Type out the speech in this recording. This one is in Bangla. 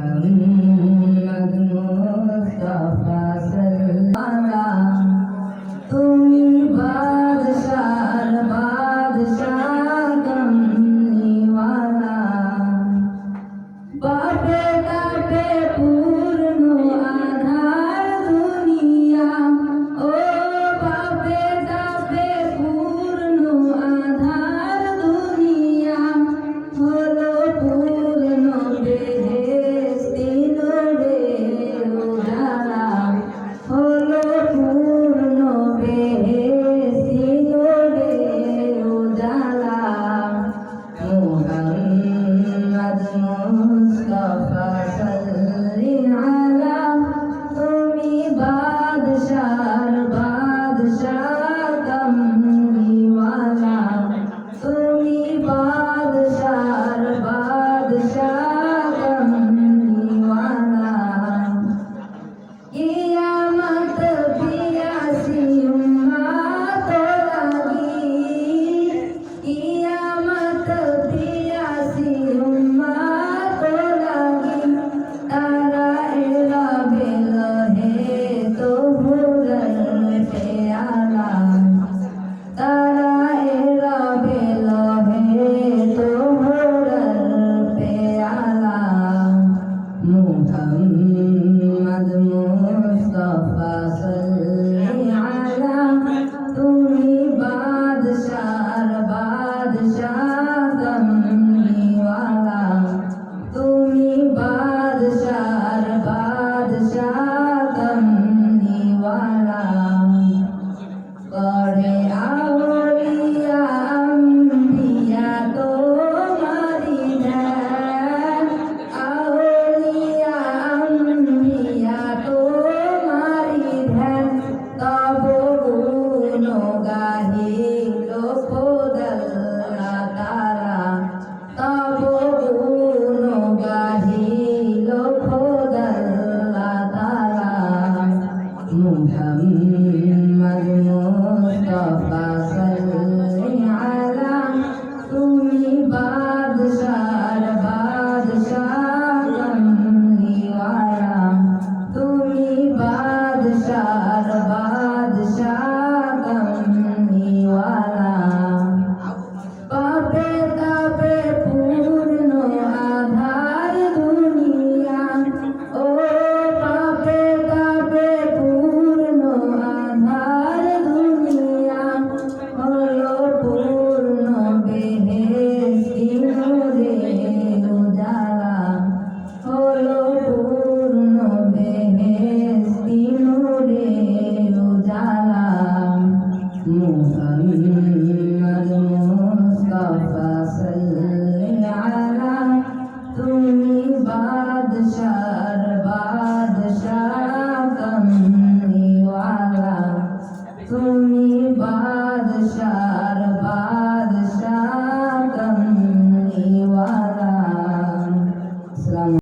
মুহাম্মদ মুস্তাফা সাল্লাল্লাহু তুমি বাদশার বাদশাহ কমলিওয়ালা বাপে তাপে পূর্ণ আধার দুনিয়া ও বাপে তাপে পূর্ণ আধার দুনিয়া হলো পূর্ণ বেহেশতি নূরে উজালা হলো পূর্ণ বেহেশতি নূরে উজালা মুহাম্মদ মুস্তাফা সাল্লি আলা তুমি বাদশার বাদশাহ কমলিওয়ালা তুমি বাদশার বাদশাহ কমলিওয়ালা কিয়ামত পিয়াসি উম্মত লাগি কিয়ামত পিয়াসি উম্মত লাগি তারা এলা বেলহে তো ভুরল পেয়ালা তারা এলা বেলহে তো ভুরল পেয়ালা মুহাম্মদ মুস্তাফা সাল্লি আলা তুমি বাদশার বাদশাহ কমলিওয়ালা তুমি বাদশার বাদশাহ কমলিওয়ালা করে আউলিয়া আম্বিয়া তোমারি ধ্যান আউলিয়া আম্বিয়া তোমারি ধ্যান তব গুণ গাহিল খোদাল্লাহ তাআলা তব গুণ গাহিল খোদাল্লাহ তাআলা মুহাম্মদ মুস্তাফা সাল্লি আলা তুমি বাদশার বাদশাহ কমলিওয়ালা তুমি বাদশার বাদশাহ কমলিওয়ালা বাপে তাপে পূর্ণ আধার দুনিয়া ও বাপে তাপে পূর্ণ আধার দুনিয়া হলো পূর্ণ বেহেশতি নূরে উজালা হলো পূর্ণ বেহেশতি নূরে উজালা মুহাম্মদ মুস্তাফা সাল্লি আলা তুমি বাদশার বাদশাহ কমলিওয়ালা তুমি বাদশাহ